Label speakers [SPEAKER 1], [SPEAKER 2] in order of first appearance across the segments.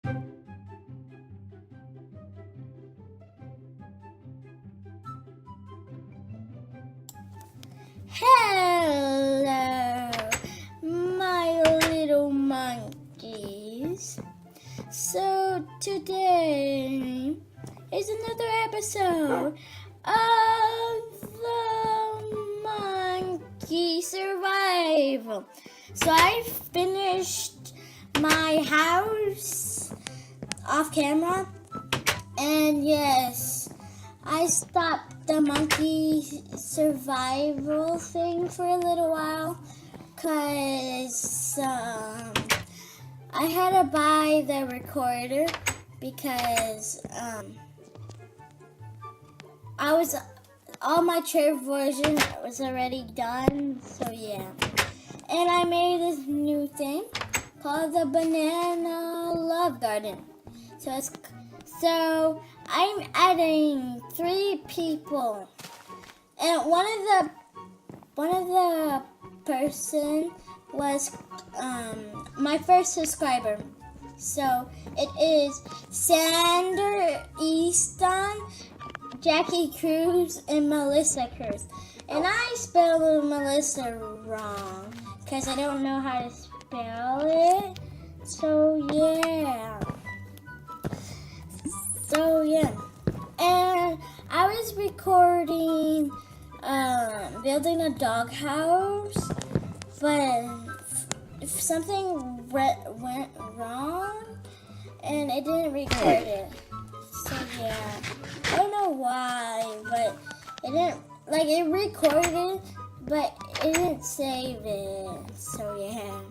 [SPEAKER 1] Hello, my little monkeys. So today is another episode of the Monkey Survival. So I finished my house off camera, and yes, I stopped the monkey survival thing for a little while because I had to buy the recorder because all my trip version was already done, so yeah. And I made this new thing called the Banana Love Garden. So I'm adding 3 people, and one of the person was my first subscriber. So it is Sander Easton, Jackie Cruz, and Melissa Cruz. And I spelled Melissa wrong because I don't know how to spell it. So yeah. And I was recording building a doghouse, but something went wrong and it didn't record it. So yeah, I don't know why, but it didn't, like, it recorded, but it didn't save it. So yeah.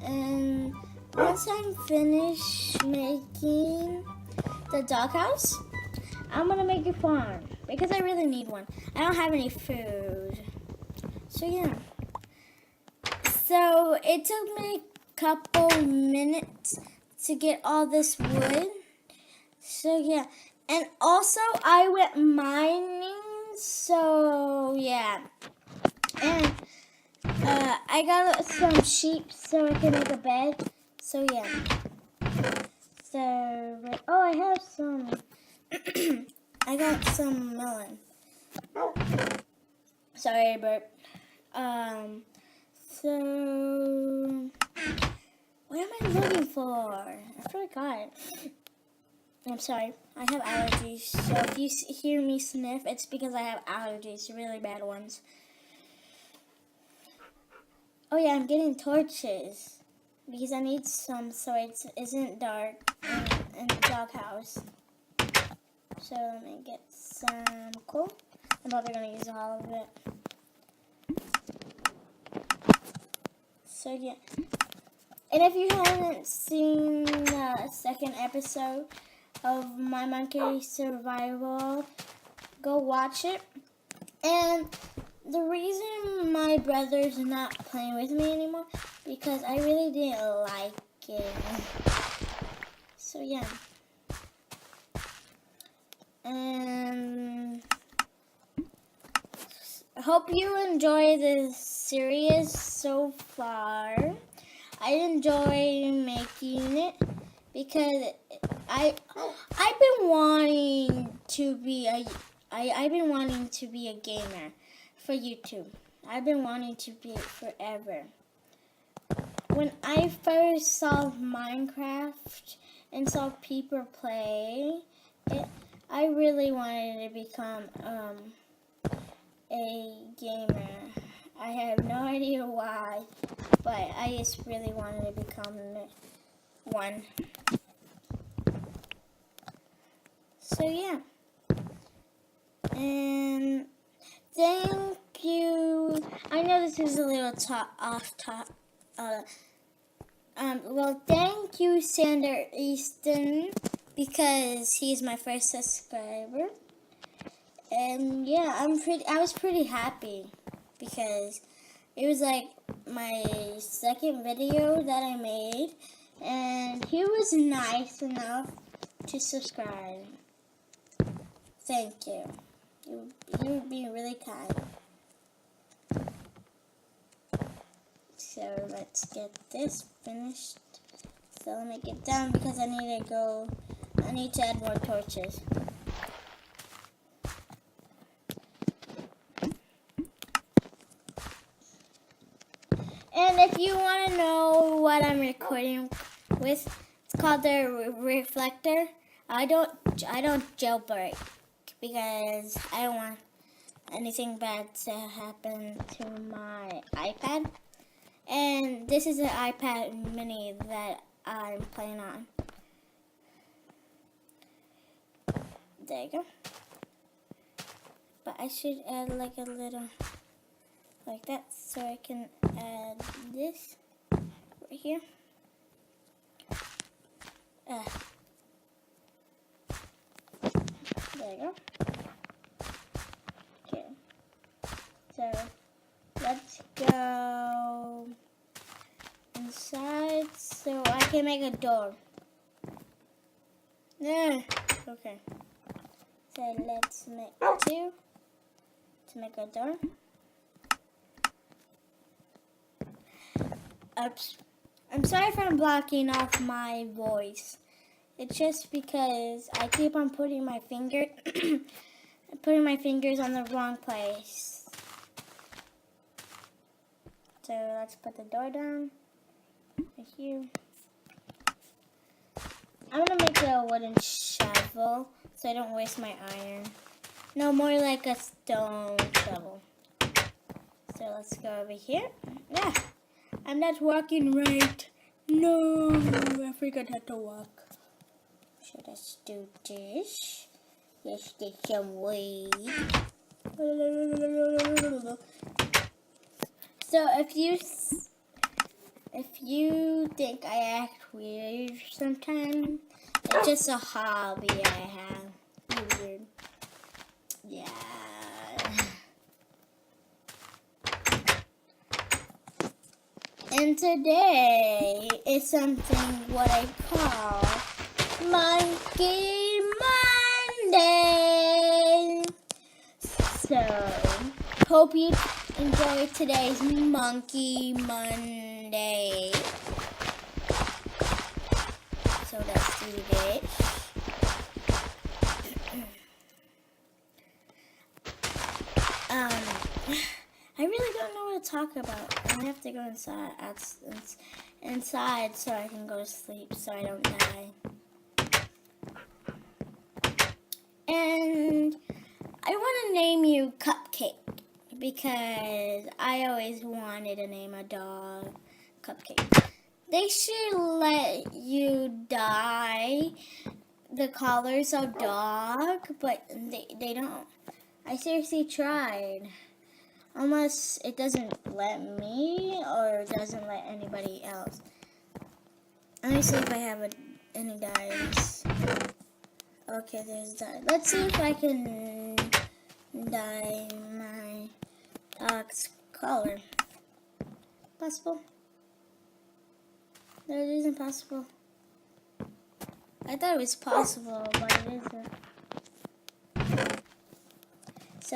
[SPEAKER 1] And once I'm finished making the doghouse, I'm gonna make a farm because I really need one. I don't have any food. So yeah. So it took me a couple minutes to get all this wood. So yeah. And also I went mining. So yeah. And I got some sheep so I can make a bed. So yeah. So, oh, I have some. I got some melon. Sorry, burp. So, what am I looking for? I forgot. I'm sorry. I have allergies. So if you hear me sniff, it's because I have allergies, really bad ones. Oh yeah, I'm getting torches because I need some so it isn't dark in the doghouse. So let me get some coal. I'm probably going to use all of it. So yeah. And if you haven't seen the second episode of my monkey survival, go watch it. And the reason my brother's not playing with me anymore, because I really didn't like it. So yeah. And I hope you enjoy this series so far. I enjoy making it because I've been wanting to be a gamer for YouTube. I've been wanting to be it forever. When I first saw Minecraft and saw people play it, I really wanted to become a gamer. I have no idea why, but I just really wanted to become one. So yeah. And thank you. I know this is a little off top. Well, thank you, Sander Easton, because he's my first subscriber. And yeah, I was pretty happy because it was like my second video that I made, and he was nice enough to subscribe. Thank you. You would be really kind. So let's get this finished. So let me get down because I need to add more torches. And if you want to know what I'm recording with, it's called the reflector. I don't jailbreak because I don't want anything bad to happen to my iPad. And this is an iPad mini that I'm playing on. There you go. But I should add like a little like that so I can add this right here. There you go. Okay. So let's go inside so I can make a door. Yeah. Okay. So let's make 2 to make a door. Oops. I'm sorry if I'm blocking off my voice. It's just because I keep on putting my fingers on the wrong place. So let's put the door down right here. I'm gonna make a wooden shovel so I don't waste my iron. No, more like a stone shovel. So let's go over here. Yeah, I'm not walking right. No, I forgot how to walk. Should I do this? Let's get some weed. So if you think I act weird sometimes, it's just a hobby I have. Weird. Yeah. And today is something what I call Monkey Monday. So, hope you enjoy today's Monkey Monday. So let's do this. I really don't know what to talk about. I have to go inside so I can go to sleep so I don't die. And I want to name you Cupcake because I always wanted to name a dog Cupcake. They should let you dye the colors of dog, but they don't. I seriously tried. Unless it doesn't let me or doesn't let anybody else. Let me see if I have any dyes. Okay, there's dye. Let's see if I can dye my dog's color. Possible? No, it isn't possible. I thought it was possible, but it isn't. So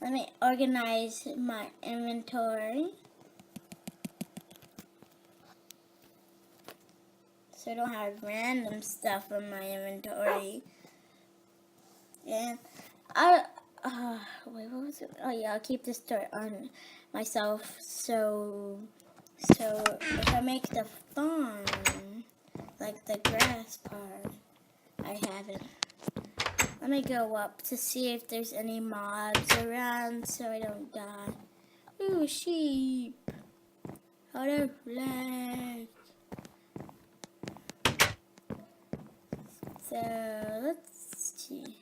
[SPEAKER 1] let me organize my inventory so I don't have random stuff in my inventory. And wait, what was it? Oh yeah, I'll keep this dirt on myself. So if I make the farm, like the grass part, I have it. Let me go up to see if there's any mobs around so I don't die. Ooh, sheep. Hold on, flag. So, let's see.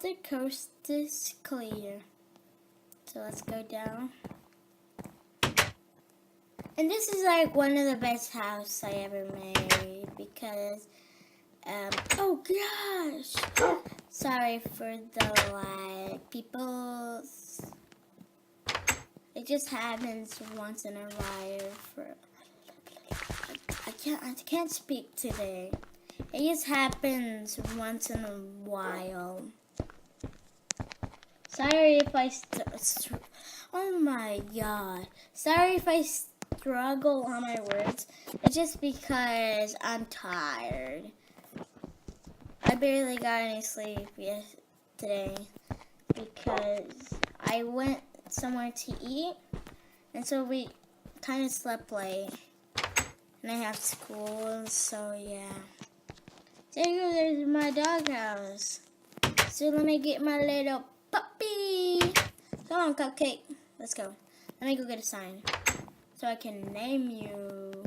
[SPEAKER 1] The coast is clear. So, let's go down. And this is like one of the best houses I ever made because oh gosh! Sorry for the lag, people. It just happens once in a while. I can't speak today. It just happens once in a while. Sorry if I oh my god. Sorry if I struggle on my words. It's just because I'm tired. I barely got any sleep yesterday because I went somewhere to eat, and so we kind of slept late. And I have school, so yeah. There you go, there's my doghouse. So let me get my little puppy. Come on, Cupcake. Let's go. Let me go get a sign so I can name you.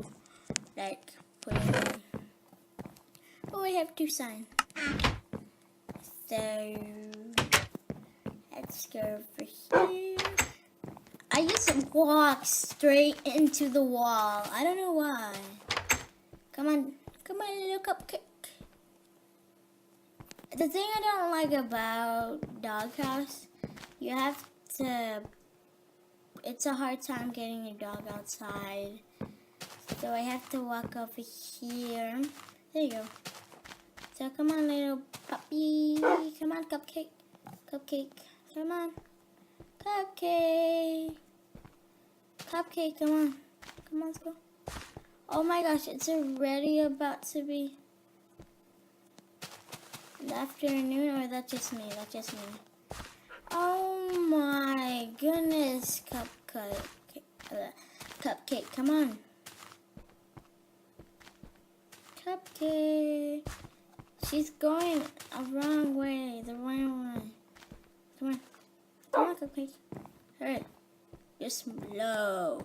[SPEAKER 1] Like, put it in. Oh, I have 2 signs. So, let's go over here. I just walk straight into the wall. I don't know why. Come on, little Cupcake. The thing I don't like about Doghouse, you have to, it's a hard time getting your dog outside. So I have to walk over here. There you go. So come on, little puppy. Come on, Cupcake. Cupcake. Come on. Cupcake. Cupcake, come on. Come on, let's go. Oh my gosh, it's already about to be the afternoon, or that's just me? That's just me. Oh my goodness, Cupcake, come on. Cupcake. She's going a wrong way, the wrong way. Come on. Come on, Cupcake. Hurry. You're slow.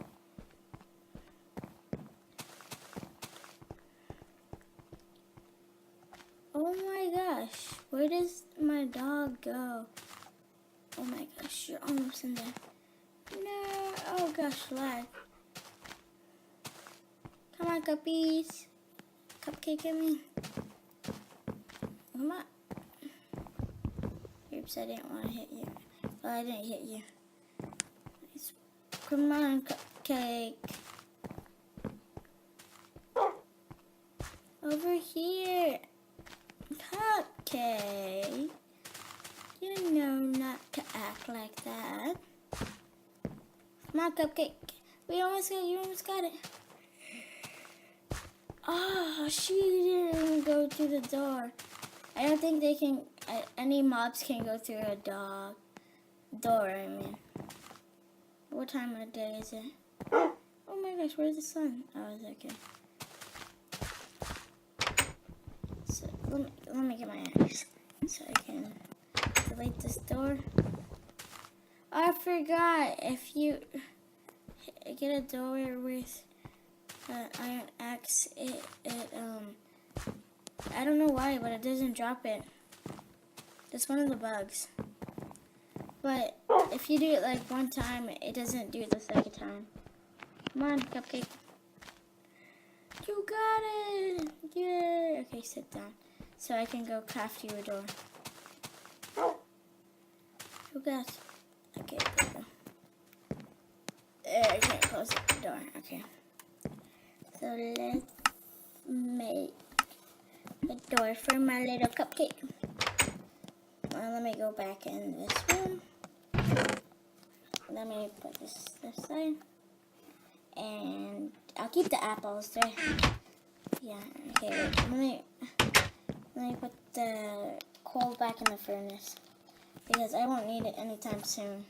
[SPEAKER 1] Oh my gosh. Where does my dog go? Oh my gosh, you're almost in there. No. Oh gosh, lag. Come on, Cuppies. Cupcake, come in. Come on. Oops, I didn't want to hit you. Well, I didn't hit you. Come on, Cupcake. Over here. Cupcake. You know not to act like that. Come on, Cupcake. You almost got it. Oh, she didn't go through the door. I don't think they can, any mobs can go through a door, I mean. What time of the day is it? Oh my gosh, where's the sun? Oh, it's okay. So, let me get my axe so I can delete this door. Oh, I forgot, if you get a door with an iron axe, I don't know why, but it doesn't drop it. That's one of the bugs. But if you do it like one time, it doesn't do it the second time. Come on, Cupcake. You got it! Yay! Okay, sit down. So I can go craft you a door. Oh gosh. Okay, there we go. There, I can't close the door. Okay. So let's make a door for my little Cupcake. Let me go back in this room. Let me put this side. And I'll keep the apples there. Yeah, okay, wait. Let me put the coal back in the furnace. Because I won't need it anytime soon.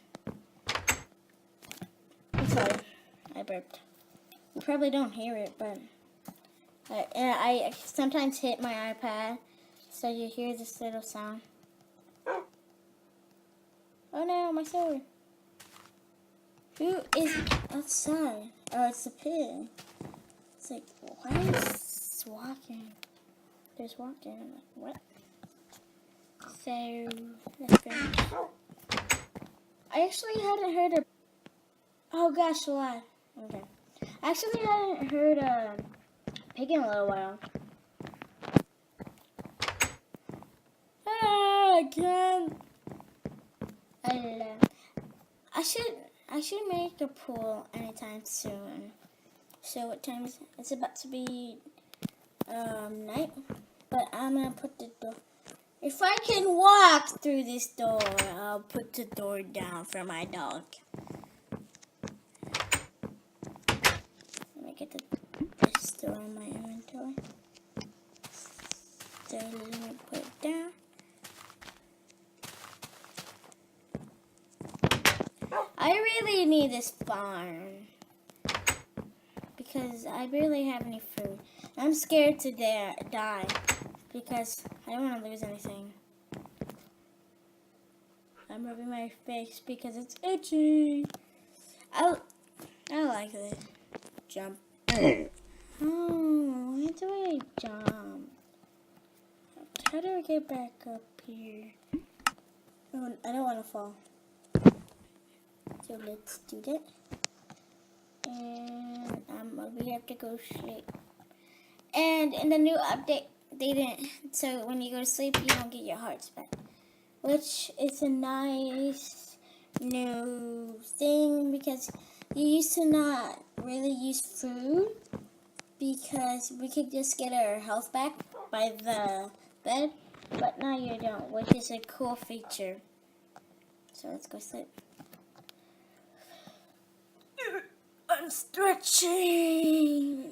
[SPEAKER 1] I'm sorry, I burped. You probably don't hear it, but I sometimes hit my iPad, so you hear this little sound. Oh no, my sword. Who is outside? Oh, it's a pig. It's like, why is walking? There's walking. I'm like, what? So, let's go. I actually hadn't heard of... Oh gosh, why? Okay. I actually hadn't heard a pig in a little while. Ah, I can't. I should make a pool anytime soon. So what time is it? It's about to be night, but I'm gonna put the door. If I can walk through this door, I'll put the door down for my dog. So let me put it down. I really need this farm because I barely have any food. I'm scared to die because I don't want to lose anything. I'm rubbing my face because it's itchy. I like it. Jump. Oh, why do I jump? How do I get back up here? Oh, I don't want to fall. So let's do that. And we have to go sleep. And in the new update, they didn't. So when you go to sleep, you don't get your hearts back, which is a nice new thing because you used to not really use food because we could just get our health back by the bed, but now you don't, which is a cool feature. So let's go sleep. I'm stretching.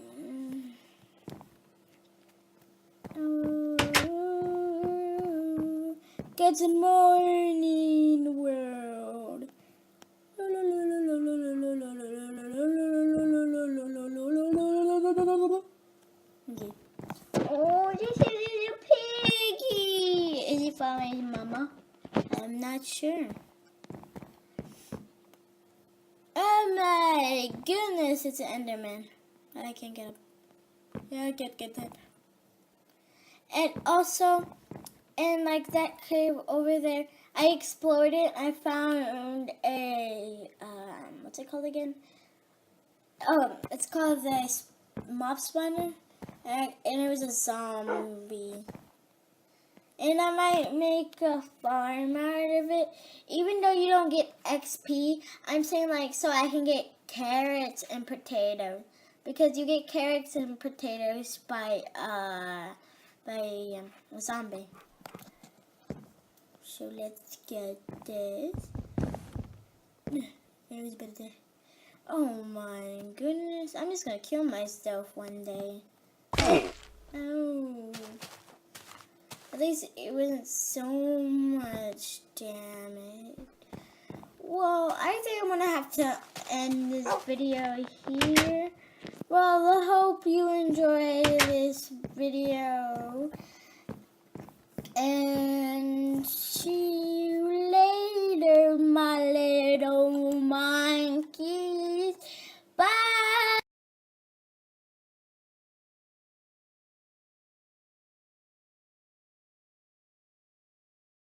[SPEAKER 1] Good morning, world. Okay. Oh, this is a little piggy. Is he following his mama? I'm not sure. Oh my goodness, it's an Enderman. I can't get up. Yeah, I can't get that. And also, in like that cave over there, I explored it. I found a, what's it called again? Oh, it's called the mob spawner. And it was a zombie. And I might make a farm out of it. Even though you don't get XP, I'm saying like so I can get carrots and potatoes. Because you get carrots and potatoes by a zombie. So let's get this. There was better there. Oh my goodness. I'm just gonna kill myself one day. Oh. At least it wasn't so much damage. Well, I think I'm gonna have to end this video here. Well, I hope you enjoyed this video. And